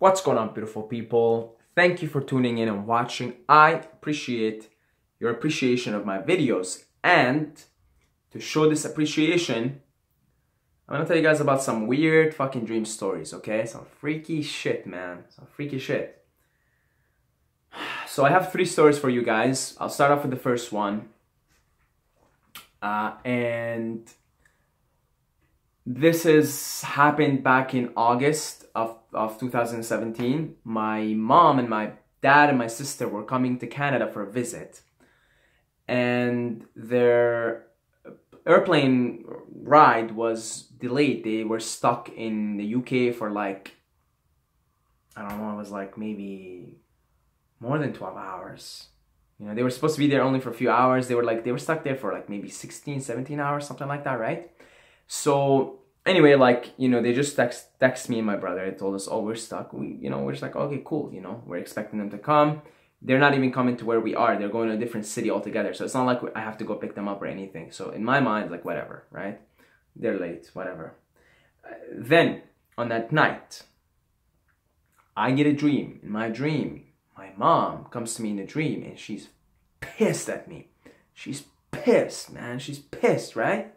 What's going on, beautiful people? Thank you for tuning in and watching. I appreciate your appreciation of my videos. And to show this appreciation, I'm gonna tell you guys about some weird fucking dream stories, okay? Some freaky shit, man. Some freaky shit. So I have 3 stories for you guys. I'll start off with the first one. And this has happened back in August of 2017. My mom and my dad and my sister were coming to Canada for a visit. And their airplane ride was delayed. They were stuck in the UK for like, I don't know, it was like maybe more than 12 hours. You know, they were supposed to be there only for a few hours. They were stuck there for like maybe 16, 17 hours, something like that, right? So anyway, like, you know, they just text me and my brother. They told us, oh, we're stuck. We're just like, okay, cool. You know, we're expecting them to come. They're not even coming to where we are. They're going to a different city altogether. So it's not like I have to go pick them up or anything. So in my mind, like, whatever, right? They're late, whatever. Then on that night, I get a dream. In my dream, my mom comes to me in a dream and she's pissed at me. She's pissed, man. She's pissed, right?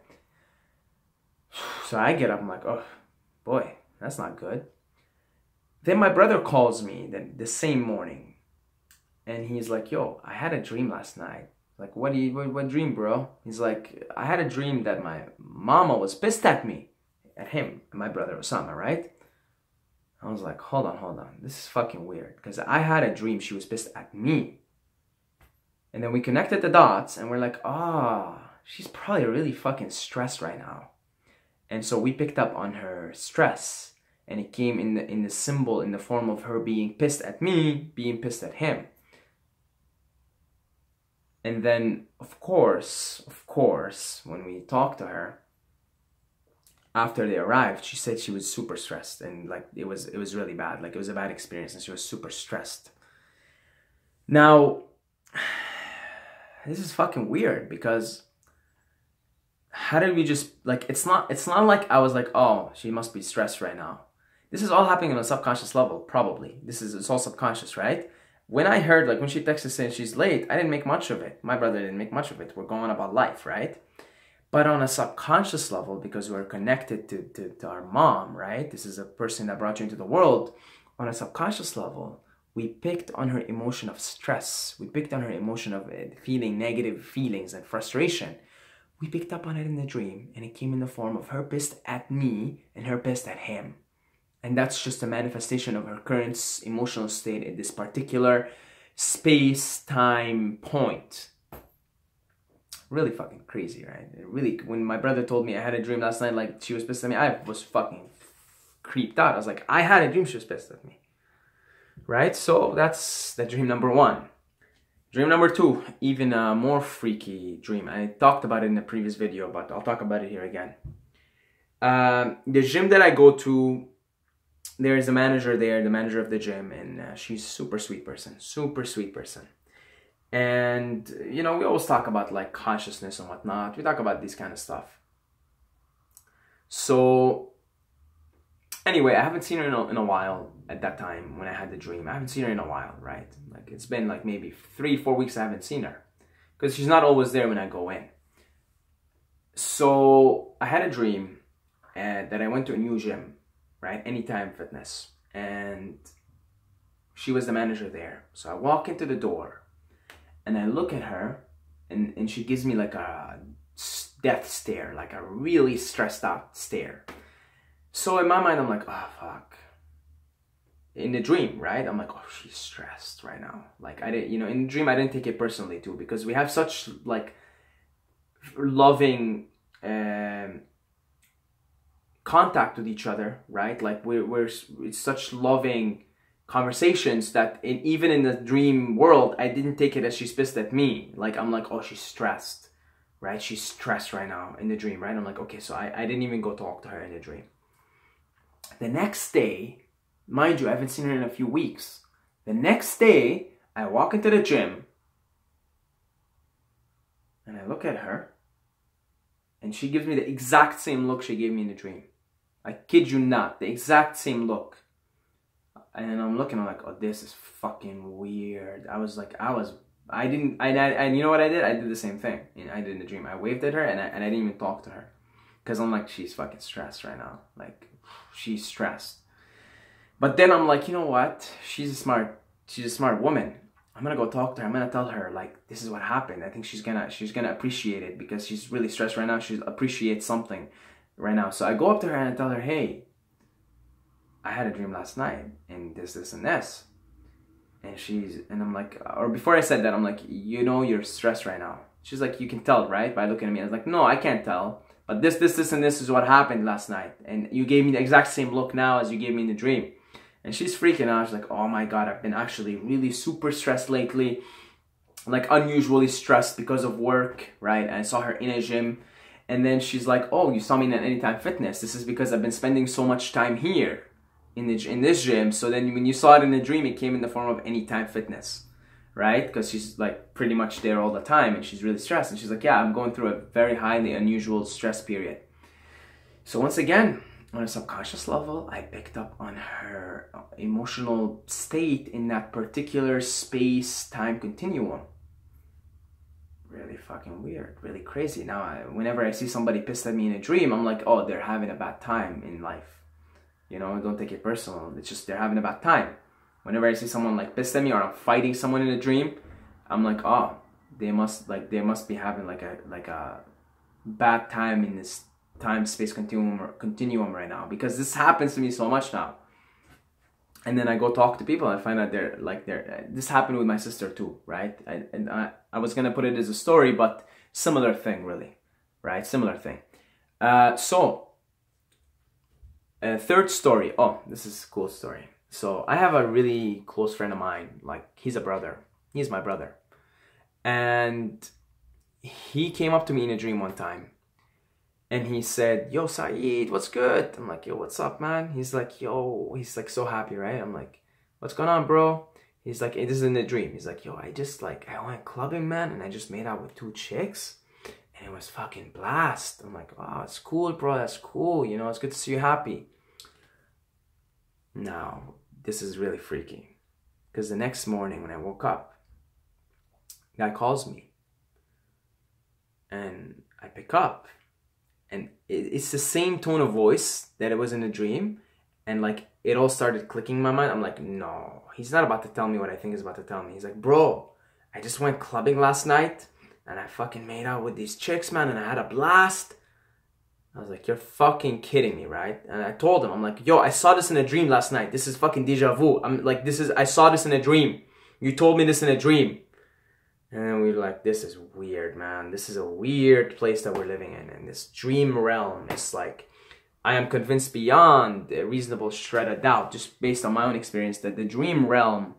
So I get up, I'm like, oh, boy, that's not good. Then my brother calls me the same morning. And he's like, yo, I had a dream last night. Like, what dream, bro? He's like, I had a dream that my mama was pissed at me. At him, my brother Osama, right? I was like, hold on. This is fucking weird. Because I had a dream she was pissed at me. And then we connected the dots and we're like, she's probably really fucking stressed right now. And so we picked up on her stress, and it came in the symbol, in the form of her being pissed at me, being pissed at him. And then, of course, when we talked to her, after they arrived, she said she was super stressed, and like it was really bad. Like, it was a bad experience, and she was super stressed. Now, this is fucking weird because how did we just, like, it's not like I was like, oh, she must be stressed right now. This is all happening on a subconscious level, probably. It's all subconscious, right? When I heard, like, when she texted saying she's late, I didn't make much of it. My brother didn't make much of it. We're going about life, right? But on a subconscious level, because we're connected to our mom, right? This is a person that brought you into the world. On a subconscious level, we picked on her emotion of stress. We picked on her emotion of feeling negative feelings and frustration. We picked up on it in the dream, and it came in the form of her pissed at me and her pissed at him. And that's just a manifestation of her current emotional state at this particular space-time point. Really fucking crazy, right? Really, when my brother told me I had a dream last night, like she was pissed at me, I was fucking creeped out. I was like, I had a dream she was pissed at me. Right? So that's the dream number 1. Dream number 2, even a more freaky dream. I talked about it in the previous video, but I'll talk about it here again. The gym that I go to, there is a manager there, the manager of the gym, and she's super sweet person. And, you know, we always talk about, like, consciousness and whatnot. We talk about this kind of stuff. So, anyway, I haven't seen her in a while at that time when I had the dream. I haven't seen her in a while, right? Like, it's been like maybe 3-4 weeks I haven't seen her. Because she's not always there when I go in. So, I had a dream that I went to a new gym, right? Anytime Fitness. And she was the manager there. So I walk into the door and I look at her and she gives me like a death stare, like a really stressed out stare. So in my mind, I'm like, oh, fuck. In the dream, right? I'm like, oh, she's stressed right now. Like, I didn't, you know, in the dream, I didn't take it personally too, because we have such like loving contact with each other, right? Like it's such loving conversations that even in the dream world, I didn't take it as she's pissed at me. Like, I'm like, oh, she's stressed, right? She's stressed right now in the dream, right? I'm like, okay, so I didn't even go talk to her in the dream. The next day, mind you, I haven't seen her in a few weeks. The next day, I walk into the gym and I look at her and she gives me the exact same look she gave me in the dream. I kid you not, the exact same look. And I'm looking, I'm like, oh, this is fucking weird. I didn't, and you know what I did? I did the same thing. I did in the dream. I waved at her and I didn't even talk to her. Because I'm like, she's fucking stressed right now. Like, she's stressed. But then I'm like, you know what? She's a smart woman. I'm gonna go talk to her. I'm gonna tell her, like, this is what happened. I think she's gonna appreciate it because she's really stressed right now. She appreciates something right now. So I go up to her and I tell her, hey, I had a dream last night and this and this. And I'm like, or before I said that, I'm like, you know, you're stressed right now. She's like, you can tell, right? By looking at me. I was like, no, I can't tell. But this, and this is what happened last night. And you gave me the exact same look now as you gave me in the dream. And she's freaking out. She's like, oh my God, I've been actually really super stressed lately. Like unusually stressed because of work, right? And I saw her in a gym. And then she's like, oh, you saw me in Anytime Fitness. This is because I've been spending so much time here in this gym. So then when you saw it in the dream, it came in the form of Anytime Fitness, right? Because she's like pretty much there all the time and she's really stressed. And she's like, yeah, I'm going through a very highly unusual stress period. So once again, on a subconscious level, I picked up on her emotional state in that particular space-time continuum. Really fucking weird, really crazy. Now, whenever I see somebody pissed at me in a dream, I'm like, oh, they're having a bad time in life. You know, don't take it personal. It's just they're having a bad time. Whenever I see someone like pissed at me or I'm fighting someone in a dream, I'm like, oh, they must be having like a bad time in this time-space continuum right now, because this happens to me so much now. And then I go talk to people and I find out this happened with my sister too, right? I was gonna put it as a story, but similar thing, really, right? Similar thing. Third story. Oh, this is a cool story. So I have a really close friend of mine, like he's a brother. He's my brother. And he came up to me in a dream one time. And he said, yo, Saeed, what's good? I'm like, yo, what's up, man? He's like, yo, he's like so happy, right? I'm like, what's going on, bro? He's like, hey, this is in a dream. He's like, yo, I went clubbing, man, and I just made out with 2 chicks. And it was fucking blast. I'm like, oh, it's cool, bro. That's cool. You know, it's good to see you happy. Now, this is really freaky. Because the next morning when I woke up, guy calls me. And I pick up. And it's the same tone of voice that it was in a dream. And like, it all started clicking in my mind. I'm like, no, he's not about to tell me what I think he's about to tell me. He's like, bro, I just went clubbing last night. And I fucking made out with these chicks, man. And I had a blast. I was like, you're fucking kidding me, right? And I told him, I'm like, yo, I saw this in a dream last night. This is fucking deja vu. I'm like, I saw this in a dream. You told me this in a dream. And then we were like, this is weird, man. This is a weird place that we're living in. And this dream realm is like, I am convinced beyond a reasonable shred of doubt, just based on my own experience, that the dream realm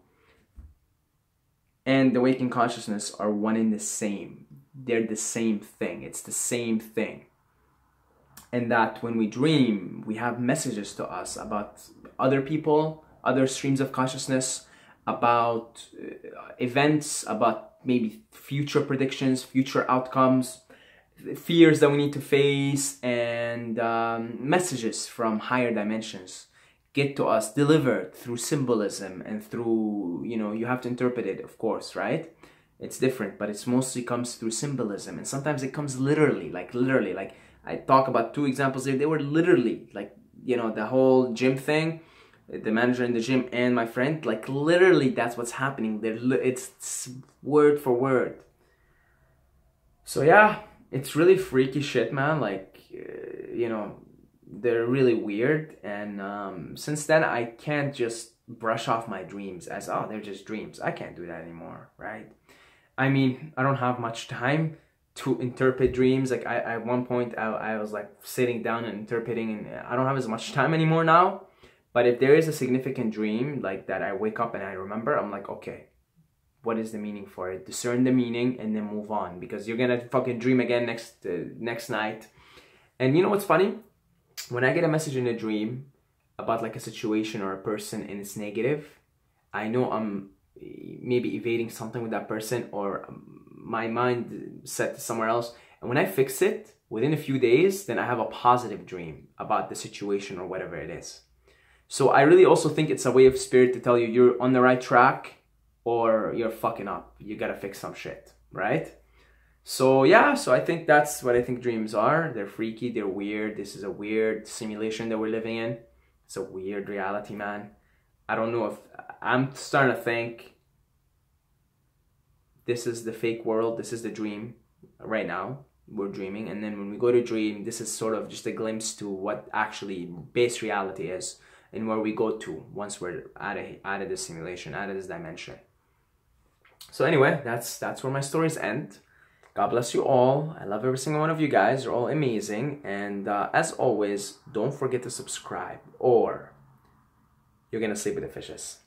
and the waking consciousness are one and the same. They're the same thing. It's the same thing. And that when we dream, we have messages to us about other people, other streams of consciousness, about events, about maybe future predictions, future outcomes, fears that we need to face, and messages from higher dimensions get to us delivered through symbolism and through, you know, you have to interpret it, of course, right? It's different, but it's mostly comes through symbolism, and sometimes it comes literally, like I talk about 2 examples here. They were literally, like, you know, the whole gym thing, the manager in the gym and my friend, like literally that's what's happening. It's word for word. So yeah, it's really freaky shit, man. Like, you know, they're really weird. And since then, I can't just brush off my dreams as, oh, they're just dreams. I can't do that anymore, right? I mean, I don't have much time to interpret dreams. Like at one point I was like sitting down and interpreting, and I don't have as much time anymore now. But if there is a significant dream like that, I wake up and I remember, I'm like, okay, what is the meaning for it? Discern the meaning and then move on, because you're gonna fucking dream again next night. And you know what's funny? When I get a message in a dream about like a situation or a person and it's negative, I know I'm maybe evading something with that person, or my mind set to somewhere else. And when I fix it within a few days, then I have a positive dream about the situation or whatever it is. So I really also think it's a way of spirit to tell you you're on the right track or you're fucking up. You gotta fix some shit, right? So yeah, so I think that's what I think dreams are. They're freaky, they're weird. This is a weird simulation that we're living in. It's a weird reality, man. I don't know if I'm starting to think this is the fake world, this is the dream right now. We're dreaming, and then when we go to dream, this is sort of just a glimpse to what actually base reality is and where we go to once we're out of this simulation, out of this dimension. So anyway, that's where my stories end. God bless you all. I love every single one of you guys. You're all amazing. And as always, don't forget to subscribe or you're gonna sleep with the fishes.